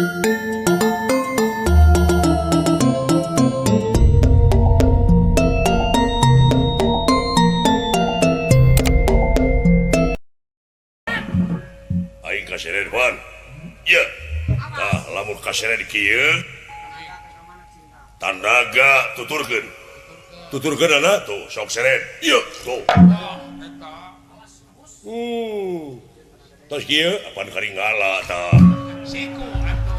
Aing kasere depan. Ya. Tah lamun kasere di kieu. Tandaga tuturkeun. Tuturkeun ana tuh sok seret. Ieu tuh. Tos kieu apan karinggala tah. Siku atuh.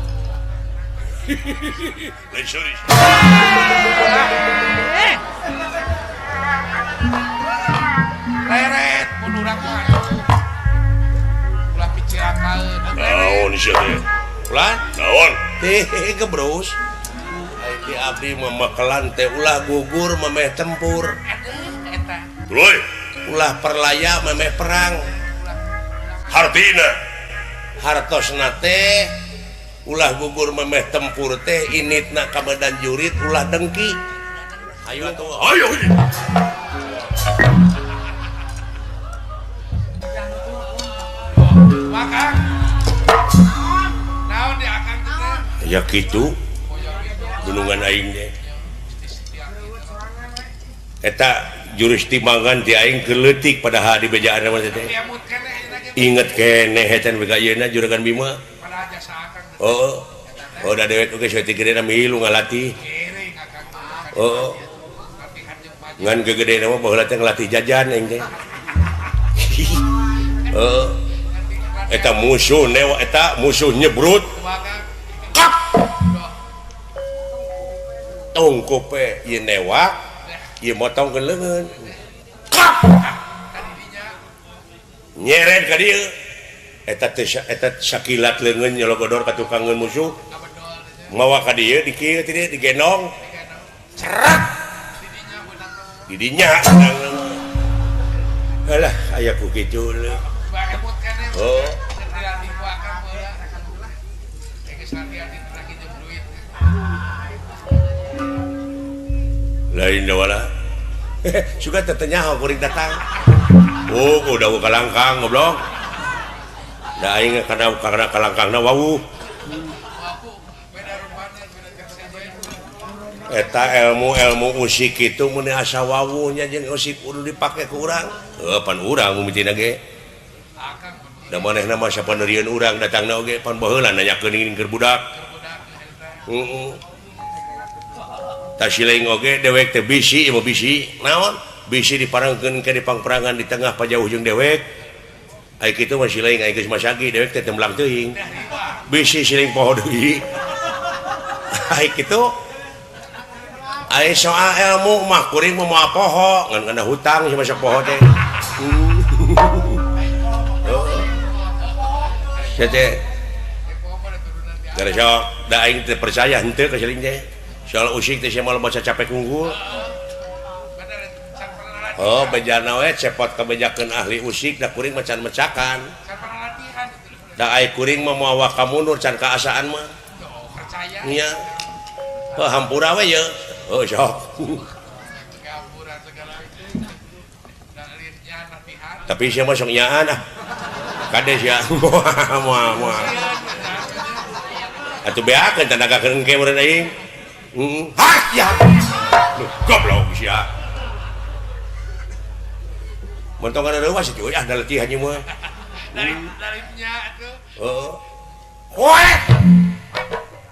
Lain sorry. Leret mun urang mah. Ulah picirakeun. Naon sia teh? Ulah Naon? teh gebrus di abdi memakelan teh ulah gugur memeh tempur Aduh eta. Tuloy. ulah perlaya memeh perang Hartina. hartosna teh ulah gugur memeh tempur teh initna ka badan jurit ulah dengki ayo atuh Ayo. Makang. Naon di akang teh? ya kitu gunungan aing teh eta jurus timbangan ti aing keleutik pada hari bejaan mah teh Diamut keneh ayeuna ge inget keneh eta bega ayeuna juragan Bima pada jasa akang teh. oh da dewek oge saeutik gedena milu ngalatih Kiring akang. Latihan jeung maju. ngan gegedena mah baheula teh ngelatih jajan aing teh eta musuh newa eta musuh nyebrut Makang. kap tongko pe ieu newa ieu motong leungeun kap Tadinya nyeret ka dieu eta sakilat leungeun nyologodor ka tukangeun musuh abedol teh. mawa ka dieu di kieu teh digendong cerak Didinya beunang didinya alah aya ku kitu leuh. Diamut keneh. Oh. Dilatih ku akang heula. Geus latihan di tengah jeung duit. Lain dawala suka tetenya kuring datang udah kalangkang goblok da aing kana kalangkangna wawuh Aku beda rupana beda kerja. eta ilmu usik itu mun asa wawuhnya jeung usik kudu dipake ku urang pan urang mimitina ge Akang da manehna mah sapaneureun urang datangna oge pan baheula nanyakeun ingin keur budak heeh tasileing oge dewek teh bisi ieu bisi naon bisi diparangkeun ke di pangperangan di tengah pajauh jeung dewek ai kitu mah sileing ai geus masagi dewek teh temblang teuing bisi sileing poho deui ai kitu ai soal ilmu mah kuring mah moal poho ngan kana hutang sama sa poho teh teh gara sok da aing teh percaya henteu ka sileing teh soal usik teh sia malah baca capek unggul oh bejana we cepot kabejakeun ahli usik da kuring macan mecakan da ai kuring mah moal ka mundur can kaasaan mah percaya nya hampura we ye oh sok gamburan segala dalilnya latihan tapi sia mah sok nyaan ah kade sia moal atuh beakeun tandagakeun engke meureun aing hah ya goblok sia montong kana leuwas itu ya da latihannya mah dalilnya atuh heeh koe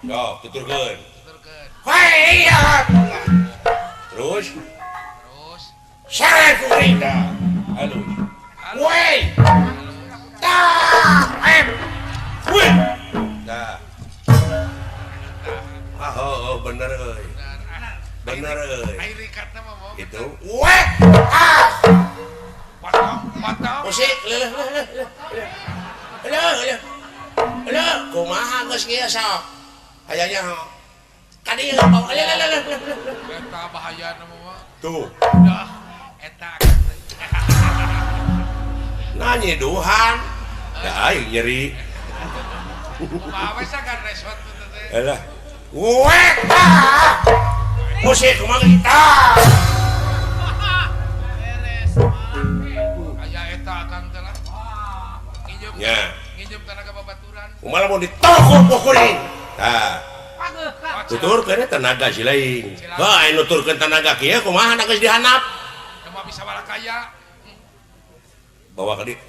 sok tuturkeun turkeun koe iya terus terus sare kuring da halo koe ta weh da oh bener euy bener euy air ikatna mah mau itu weh potong musik leuh kumaha geus kieu sok hayanya ka dieu eta bahayana mah tuh udah eta nanya duhan da aing nyeri kumaha we sagan resort teh alah weh musik kumaha kita aya eta akang teh lah nginjem nya nginjem tanah ka babaturan kumaha mau ditokok pokoring tah tuturkeun tenaga si lain wah anu nuturkeun tenaga kieu kumaha geus dihanap cuma bisa bala kaya bawa ka dieu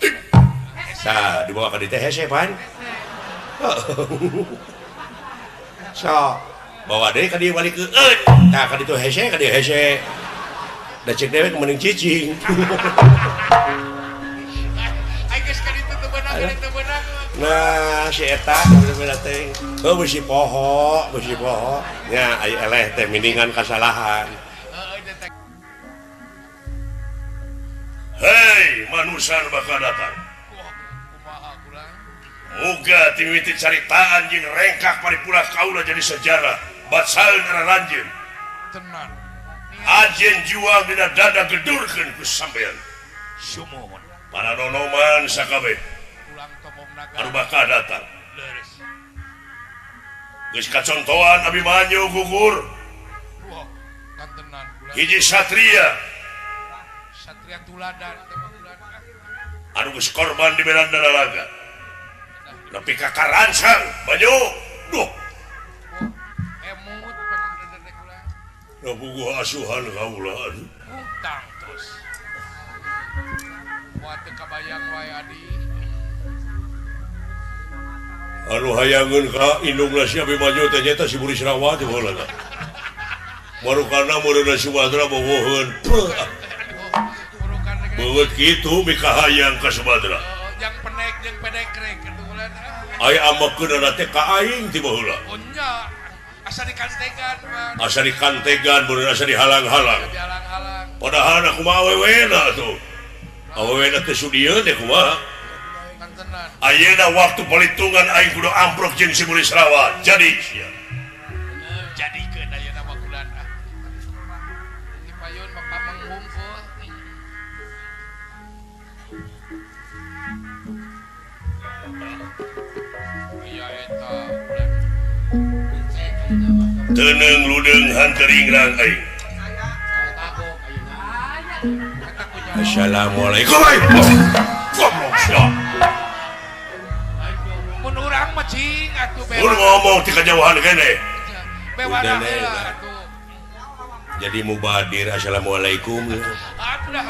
tah dibawa ka dieu teh hese pan so bawa deui ka dieu balikeun tah ka dieu hese ka dieu hese da cek dewek mending cicing ai geus ka ditu teu beunang nah si eta bener-bener teh beusi poho nya aya eleh teh miningan kasalahan hei manusia bakal datang kumaha kulang muga timiti caritaan jeung rengkak paripurna kaula jadi sejarah batsal nararanjeun tenan ajen jual dina dada gedurkeun ku sampean sumuhun para nonoman sakabeh ulang tomom naga anu bakal datang leres geus kacontohan Abimanyu gugur wah kan tenan kulang hiji satria satria tuladan tema tuladan anu geus korban di medan daralaga nepi ka karansang banyu duh emut pengen kulang nabuguh asuhan kaula utang terus teu kabayang wae adi anu hayangeun ka indungna si Abimanyu teh nyata si Buris Rawa teh baheula tah marukana mureuna si Badra bowoheun urukan beut kitu mika hayang ka Subadra yang pedek rek atuh ulan aya amakeun na teh ka aing ti baheula nya asa dikantegan Bang asa dikantegan bener asa dihalang-halang dihalang-halang padahal aku mah awewena tuh awewena teh sudieun teh kumaha kan tenan ayeuna waktu palitungan aing kudu amprok jeung si Buris Rawa jadi sia jadikeun ayeuna mah bulan di payun mah pamenghungkul iya eta bulan teuneng ludeung hanteuring rang aing assalamualaikum goblok sia mun urang mah cing atuh mun ngomong ti kajauhan kene bewara Udah, heula Nek. atuh jadi mubadir assalamualaikum atuh dah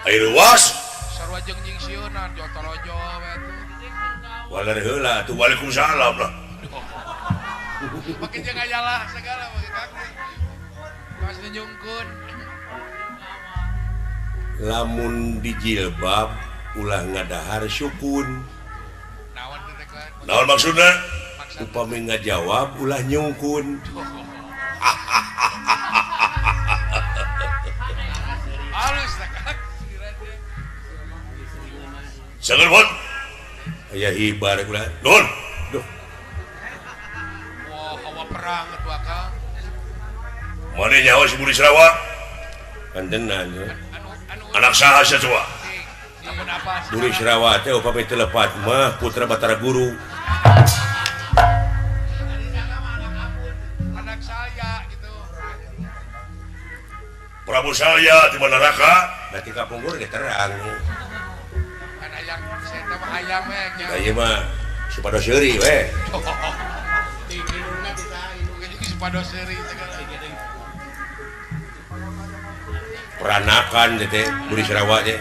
air luas sarua jeung nying sieunan jotorojo we atuh walar heula atuh waalaikumsalam lah makin jeung ayalah segala make kaki pas nyungkun lamun di jilbab ulah ngadahar sukun naon teh kan naon maksudna upami ngajawab ulah nyungkun halus teh kan sangar pun aya hibar ulah nuhun duh wah hawa perang atuh akang mana nyawa si Buris Rawa kandenan ya anu anak saha sia tua namun apa Buris Rawa teh upami teu lepat mah putra Batara Guru anak saya gitu Prabu Salya di neraka nanti kapungkur ge terang kan ayam saya teh mah ayam we nya da ieu mah supados seuri we tingginya bisa ini sepados seri segala peranakan teh Buris Rawa teh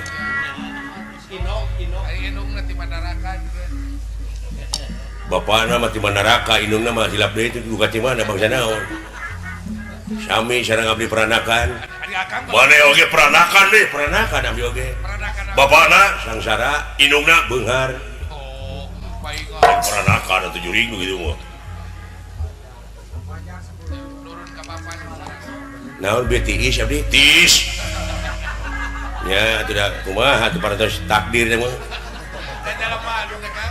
ari indung nanti mandarakan bapana mah ti neraka indungna mah hilap deui teh duka ti mana bangsa naon sami sareng abdi peranakan ari akang mana oge peranakan deh peranakan abdi oge peranakan bapana sangsara indungna beunghar oh baik peranakan atau juring gitu mah turun ke papan naon BTS abdi tis nya tidak kumaha teu parantos takdir teh mah dan dalam malu kan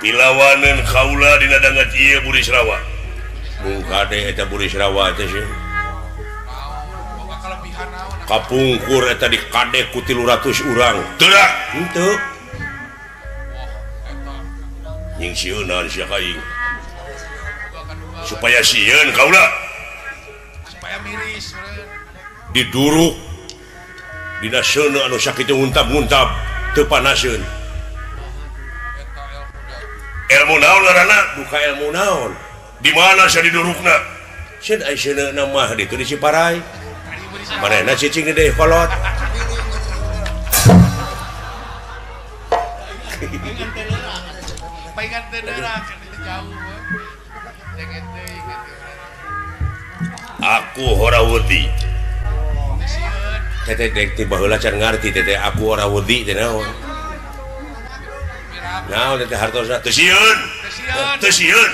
pilawanan kaula dina dangat ieu Buris Rawa mung kade eta Buris Rawa teh sih mau boga kelebihan naon kapungkur eta dikade ku 300 urang teu dah henteu wah eta nying sieunan sia kaing boga kedua supaya sieun kaula supaya miris meureun diduruk dina seuneu anu sakitu nguntab-nguntab teu panaseun ilmu naon ngaranna duka ilmu naon di mana saya didurukna sieun ayeuna nama ditu di Ciparai manehna cicing di deui kolot Paingan teu neura keur jauh. Jangan deui aku horawudi teteh dek ti baheula can ngarti teteh aku ora wedi teh naon naon teteh hartosna teu sieun teu sieun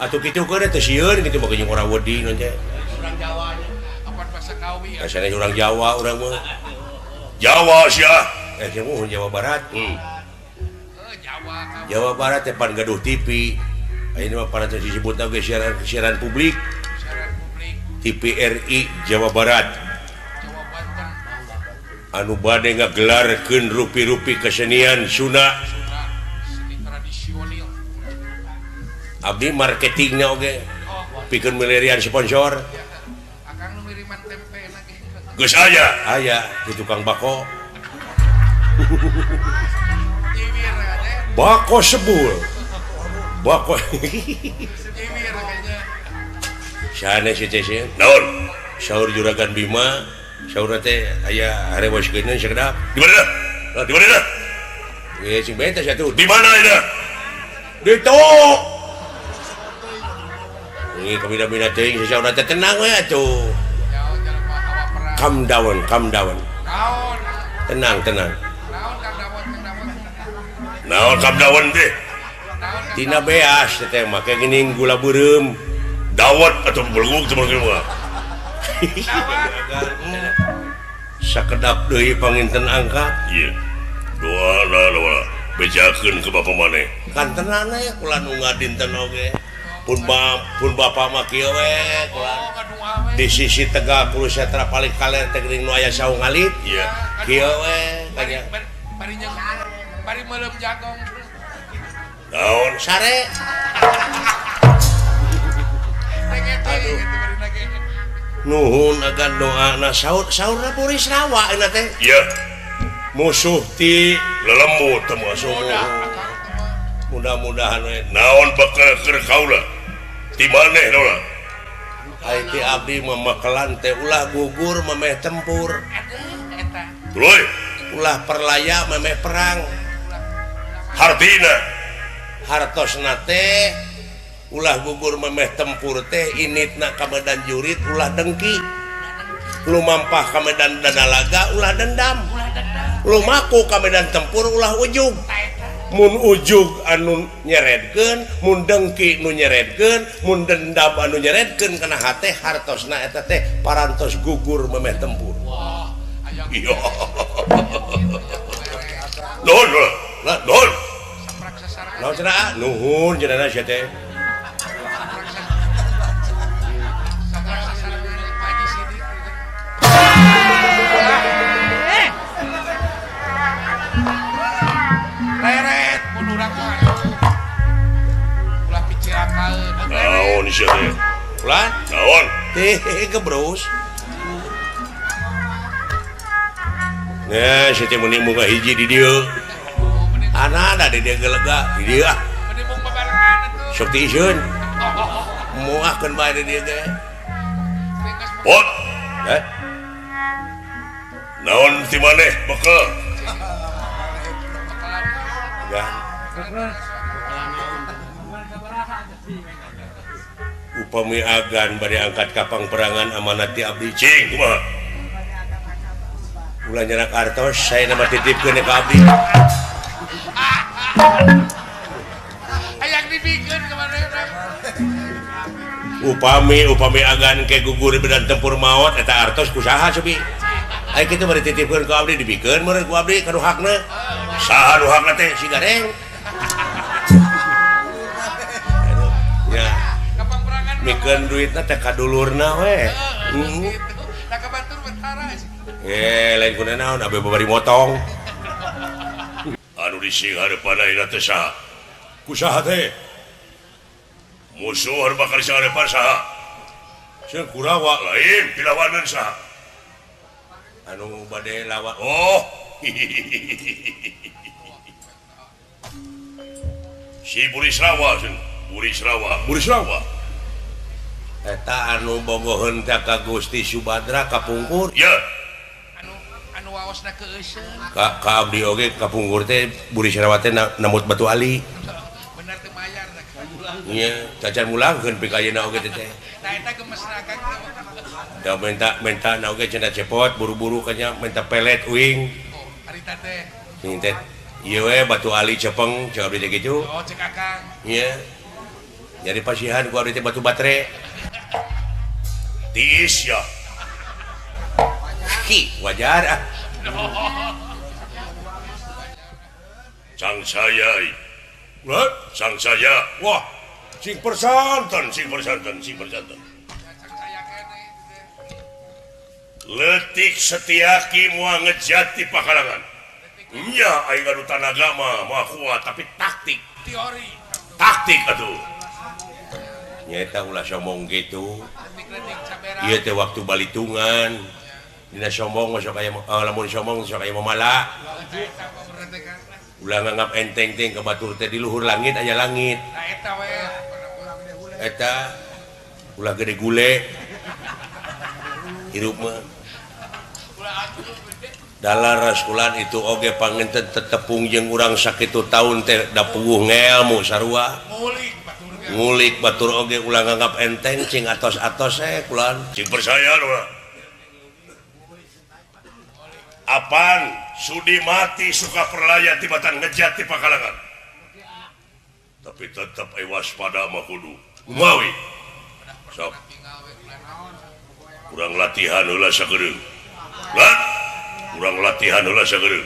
atuh kitu keun teu sieun kitu mah jeung ora wedi naon teh urang Jawa nya. Apa bahasa Kawi? asana urang Jawa urang mah Jawa sia cenah Jawa Barat Jawa Kawi. Jawa Barat teh pan gaduh TV ayeuna mah pan disebutna ge siaran publik Siaran publik TVRI Jawa Barat Jawa Banten. anu bade ngagelarkeun rupi-rupi kesenian Sunda Sunda seni tradisional. abdi marketingnya oge Oh, pikeun milarian sponsor akang nu miriman tempe lagi. geus aya aya di tukang bako Jiwir aja. bako sebul bako Jiwir kayaknya. sana si teh naon saur juragan Bima saur teh aya harewaskeun sakedap di mana di mana ge sing beta satu di mana ini ditu ini kamina-mina teuing saur teh tenang we atuh Jauh jelema hawa perang. calm down Naon? tenang Naon Kang Dawon Kang Dawon? naon kabdawan teh Naon Kang tina beas teh make geuning gula beureum dawat atau belenguk teman kita sakedap deui panginten angkat iya doa bejakeun ke bapa maneh kan tenan we kula nu ngadinten oge pun bapa mah kieu we kula Oh, ngadu awe. di sisi tegak kulo setra paling kaler teh geuning nu aya saung alit iya kieu we Bari kanya bari jeung bari meuleuh jagong. naon sare Aduh. Bari lagi. nuhun agan doana saurna puris rawa euna teh iya musuh ti lelembut temu musuh mudah-mudahan we naon bakal keur kaula di maneh naon ai ti abdi mamakelan teh ulah gugur memeh tempur Aduh, eta. tuluy ulah perlaya memeh perang hartina hartosna teh ulah gugur memeh tempur teh initna ka medan jurid ulah dengki lumampah ka medan danalaga ulah dendam lumaku ka medan tempur ulah ujug mun ujug anu nyeredkeun mun dengki nu nyeredkeun mun dendam anu nyeredkeun kana hate hartosna eta teh parantos gugur memeh tempur Wah, aya iya naon naon saprak sasaran. naon cenah nuhun cenah sia teh Saprak sasaran Pak Haji Sidik. Leret mun urang mah. Ulah picirakeun. naon sia teh ulah naon teh gebrus nah sia teh meni munga hiji di dieu anana di dieu gelega di dieu ah Mending mung babarengan atuh. sok ti isieun moahkeun bae di dieu ge Ringkas pot eh naon ti maneh bakal bakalan. enggak upami agan bari angkat kapang perangan amanat ti abdi cing kumaha ulah nyerak artos saya nama titipkeun ka abdi Hayang dibikeun ka manehna. upami agan ke gugur medan tempur maot eta artos kusaha cebi aya kitu bari titipkeun ka abdi dibikeun meureun ku abdi kanu hakna saha nu hakna teh si gareng ya Kapang perangan. mikeun duitna teh ka dulurna we Gitu. Nah kebatur betara sih. lain kuna naon abe babari motong anu dising hareupan ayeuna teh saha kusaha teh musuh hareup bakal dising hareupan saha sieun Kurawa lain pilawanan saha anu bade lawan oh si Burisrawa eta anu bogoheun teh ka Gusti Subadra kapungkur ya anu waosna keeuseun ka abdi oge kapungkur teh Burisrawa teh namut Batu Ali bener teu mayar nya cacan mulangkeun pikayeuna oge teh nah eta gemesna Kang da minta na oge cenah cepot buru-buru kanya minta pelet uing harita teh sing teh ieu we Batu Ali cepeng cek abdi teh kitu oh cek Akang nya jadi pasihan ku abdi teh batu batre tiis ya ki wajar sang saya sang saya wah sing persanten Cang saya kene letik setiaki mua ngejati pakalangan nya aing anu tanaga mah kuat tapi teori taktik atuh nyata ulah sombong gitu letik sabera ieu teh waktu balitungan dina sombong masuk aya lamun sombong sok aya mamala eta bener teh Kang ulah nganggap enteng teh ke batur teh di luhur langit aya langit nah eta we eta ulah gede gule hirup mah dalar rasulan itu oge panginten tetepung jeung urang sakitu taun teh da puguh ngelmu sarua ngulik batur oge ulah nganggap enteng cing atos-atos kulan cing percaya mah apan sudi mati suka perlaya tibatan ngejat di pakalangan tapi tetap waspada mah kudu umawi sok kurang latihan heula sageureuh lan kurang latihan heula sageureuh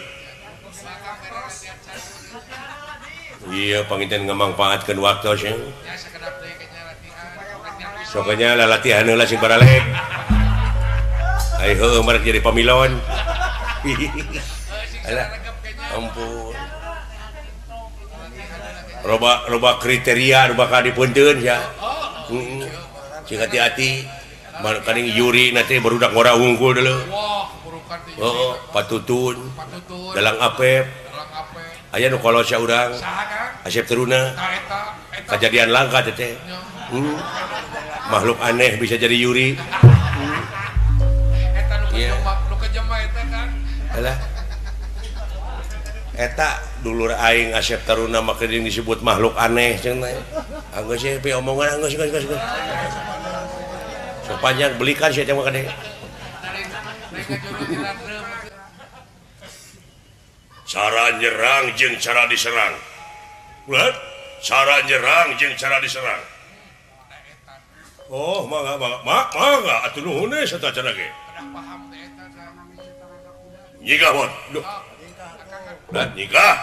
iya panginten ngamangpaatkeun waktu sih ya sakedap deui kenya latihan sokanya lah latihan heula sing baralek ai heuh marek jadi pamilon alah ampun loba kriteria nu bakal dipunteun ya sing hati-hati kaning Yuri nanti barudak ngora unggul dulu wah burukan teh heeh patutun patutun dalang apep dalang ape aya nu kolosnya urang saha Kang asep teruna nah eta kejadian langka teh makhluk aneh bisa jadi Yuri eta Iya. nu kejema eta Kang alah eta dulur aing Asep Taruna maka disebut makhluk aneh cenah anggeus sih pi omongan anggeus sepanjang belikan sih mah kadeh dari ngajuru dilandreum cara nyerang jeung cara diserang ulah cara nyerang jeung cara diserang oh mangga atuh nuhun deui sata cenah ge udah paham teh eta Kang nyigah mon duh dan nyigah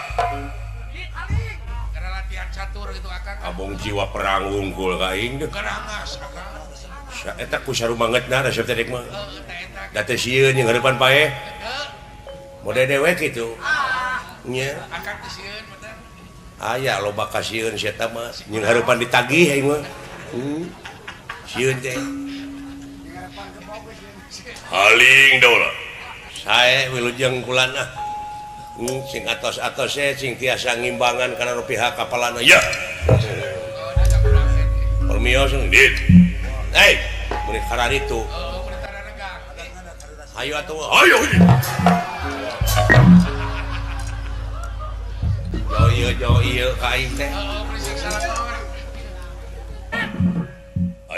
gara latihan catur gitu Akang abong jiwa perang unggul ka aing deh garangas Akang eta ku sarumangetna resep teh mah eta da teh sieun yang hareupan paeh mode dewek kitu nya Akang teh sieun bener aya loba kasieun sia eta mah yang hareupan ditagih aing mah sieun teh haling daula sae wilujeng kulana sing atos-atos sing tiasa ngimbangan kana pihak kapalana ya oh da urang teh permios dit hei meureun karan itu oh perintah regang ayo atuh ayo jo ieu ka aing teh oh berisik salah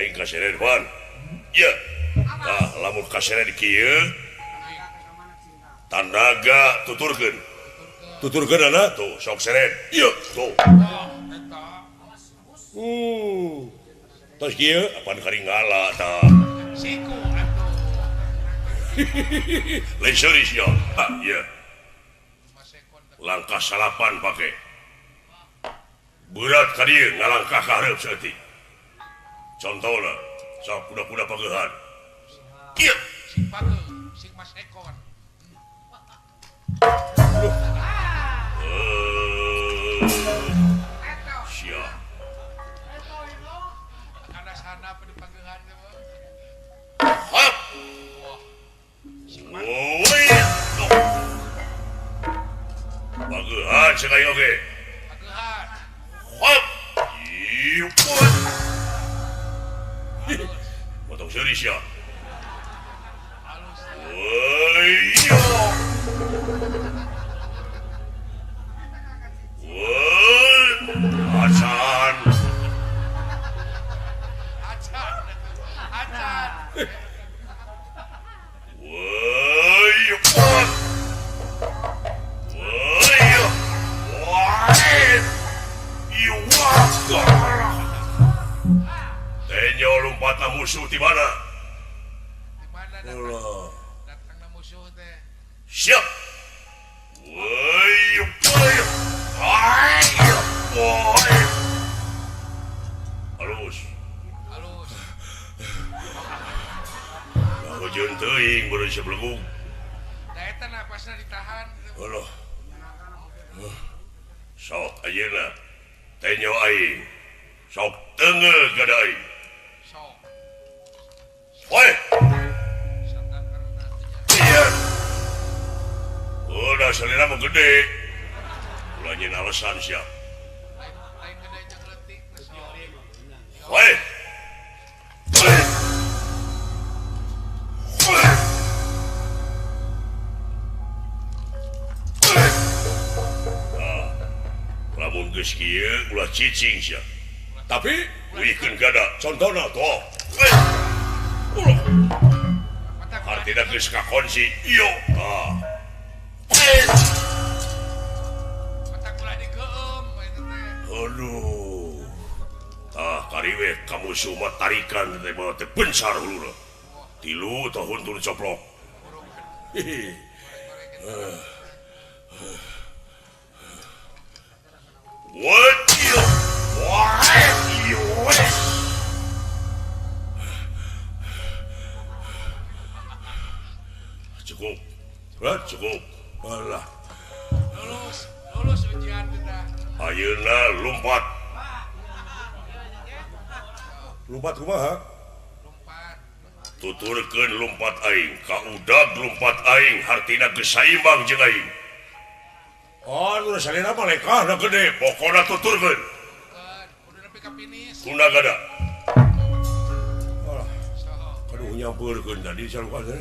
aing kaseret pan ya tah lamun kaseret kieu tandaga tuturkeun ana tuh sok seret ieu tuh tos kieu apan karinggala tah siku atuh lain seuris ya iya masekon langkah salapan pake berat ka dieu ngalangkah ka hareup saeutik contohna sok kuda-kuda pageuhan ieu sing pageuh sing mas ekon siap ada sana apa di pageuhan teh mah hap pageuhan sekali oge pageuhan hap pun. Potong serius ya. Woyo. Acan. Woyo pun. Woyo. Wahid. Iwaka. Tenyo lompatna musuh di mana? Di mana datang musuh teh? Siap. Woyo woyo. Ayo. Woyo. Halus. Hujan teuing baru sebelum. Da eta napasna ditahan. Allah. Sok ayeuna tenyo aing. Sok teungeuh kada aing. Sok. Woi. Satan karena Iya. Udah selera mau gede. Ulanyin alasan siap. lain gede jeung leutik. Woi. Woi. Lamun geus kieu ulah cicing sia. Tapi wikeun gada contohna toh. Ulah. Artina geus kakonci ieu. Mata kula digeum eta teh. Aduh. Kariwe kamu semua tarikan teh bawa teh bencar hulu. Tilu tahun turun coplok. What you? What you? Cukup. Cukup. Alah. Lulus ujian kita. Ayeuna lompat. Lompat kumaha? Lompat. Tuturkeun lompat aing, kaudag lompat aing, hartina geus saimbang jeung aing. Nu salina mah lekahna gede, pokona tuturkeun. Udah nepi ka finish. Kuna gada. Soho. Aduh nyampeurkeun tadi salukan.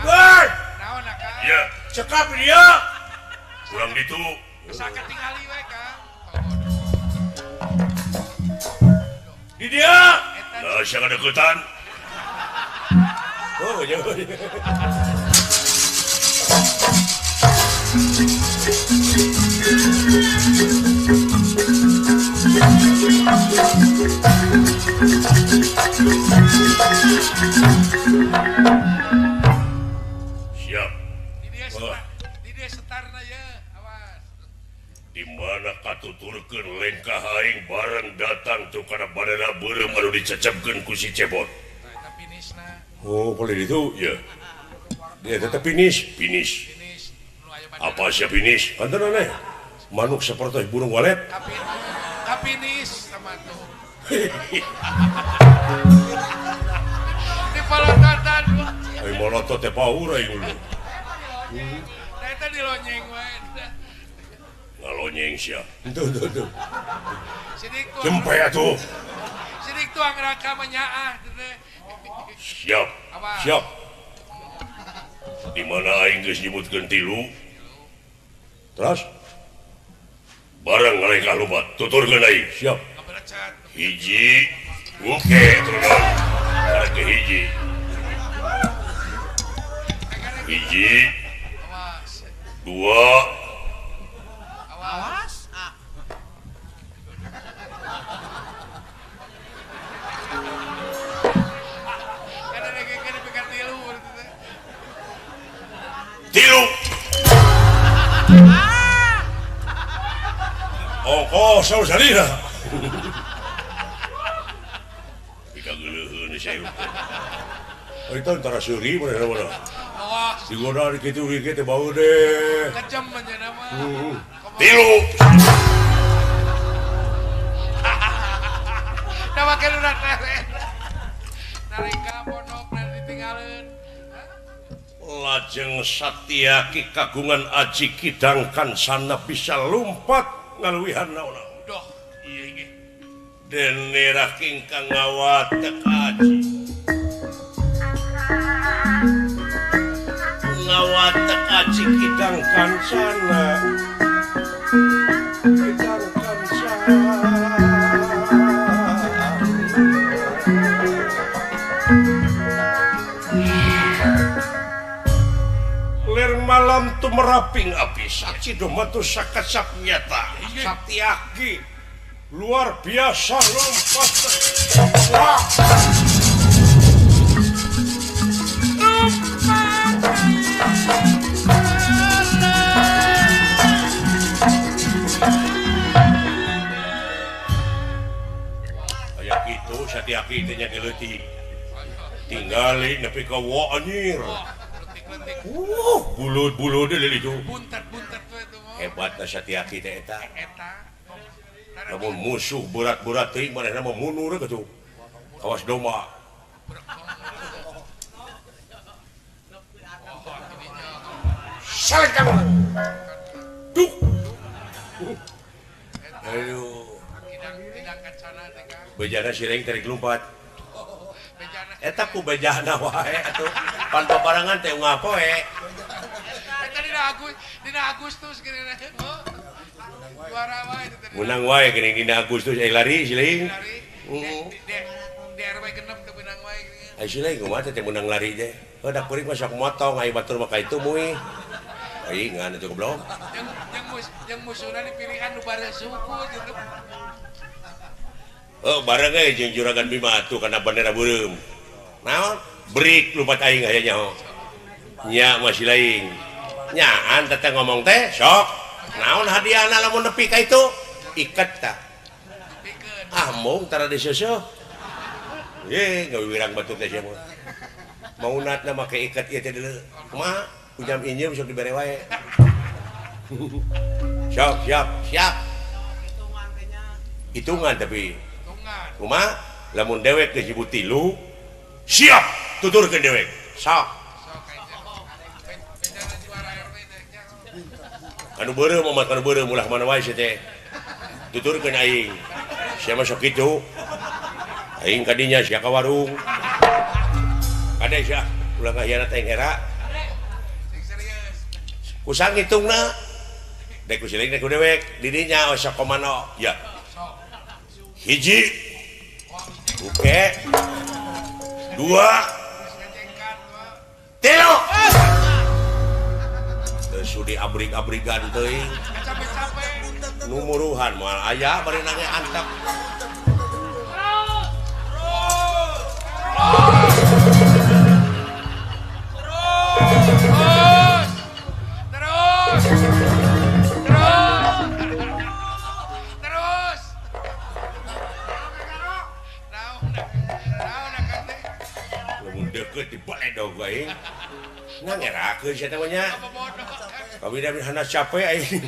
Woi! Naon Kang? Ya, cekap dia. Kurang ditu. Saka tingali we Kang. Di dia. Eta Nah, siang ada deketan. Oh, jangan. Siap. di dia setarna ya. Awas. Di mana katuturkeun lengkah aing bareng datang tu kana badana beureum anu dicecepkeun ku si Cebot. Eta finishna. Oh, boleh itu. Ya, Dia tetap finish. finish. Finish. Nu aya badana. Apa sia finish? Kantor aneh. Manuk seperti burung walet. Ka finish sama tuh. Di palotatan. Ay molotot teh paur aing dulu. Nah eta dilonyeng we. Ngalonyeng sia. Tuh. Sidik tuh. Jempe atuh. Sidik tuh angraka menyaah teh. Siap. Awas. Siap. Di mana aing geus nyebutkeun tilu, Terus barang ngalengkah lompat, tuturkeun aing. siap. Kaberecat. Hiji, oke, turun. Ada ke hiji. Hiji, Awas. dua, Awas. Kan ada gege pegang tilu berarti teh. tilu. Oh, saur salina. Pika geuleuheun saya. Itu antara seuri mana. Awas. Digoda kitu kitu teh bau deh. Kejam aja nama. Tilu. Da make udah leren. Nalika pondok dan ditinggalin. Lajeng Satyaki kagungan aji kidang kancana bisa lumpat ngaluwihan naon. Doh, iya ge. Dene raking kang ngawatek aji. Ngawatek aji kidang kancana. Kidang kancana. Malam tu meraping api saksi domatu sakacap nyata Satyaki luar biasa lompat wah kayak gitu Satyaki itu nya geleutik tinggali nepi ka wa anjir. Bulut-bulut deh itu. Buntet-buntet tuh itu mah. Hebatna Satyaki teh eta. Eta. Namun musuh berat-berat teuing manehna mah mundur gitu. Kawas domba. Salak kamu. Duk. Aduh. Tidak kancana teh Kang. Bejana sireng tarik lompat. Bejana. Eta ku bejana wae atuh. Pan paparangan teh ngapoe. Eta dina Agustus kira-kira. Juara wae itu teh. Menang wae geuning dina Agustus lari siling. Di RW genep teh menang wae geuning. Ai siling kumaha teh menang lari teh. Heudak kuring masak motong ai batur mah ka itu muih. Ai ngan atuh goblok. Yang musuhna dipilihan nu bare suku gitu. Oh bareng ge jeung juragan Bima atuh kana bandera beureum. Naon? Break lupat aing aya nyaho. Nya masih lain. Nyaan teteh ngomong teh sok. Naon hadiahna lamun nepi ka itu? Iket ta. Pikeun. Ah mung tara diseusuh. Ye ngawirang batu teh sia mah. Maunatna make iket ieu teh deuleu. Kumaha? Ujam injeum sok dibere wae. Siap. Hitungan tapi. Tungan. Kumaha? Lamun dewek geus ibu tilu, siap tuturkeun dewek. Sok. Sok aja. Bejana juara RW teh nya. Kanu beureum umat kanu beureum ulah mana wae sia teh. Tuturkeun aing. Sia mah sok kitu. Aing ka dinya sia ka warung. Kade sia ulah ngahianat aing hera. Sing serius. Kusang hitungna. Dek ku siling dek ku dewek di dinya sok komano. Ya. Sok. Hiji. Oke. Dua. Geus ngejengkan mah. Telo. Sudi abrig-abrigan teuing. Capek-capek. Numuruhan moal aya bari nage antep. Terus. Naon Kang teh? Lamun deukeut di baledog aing. Ngangerakeun sia teh nya. Apa bodoh? Kami dah hana capek aing.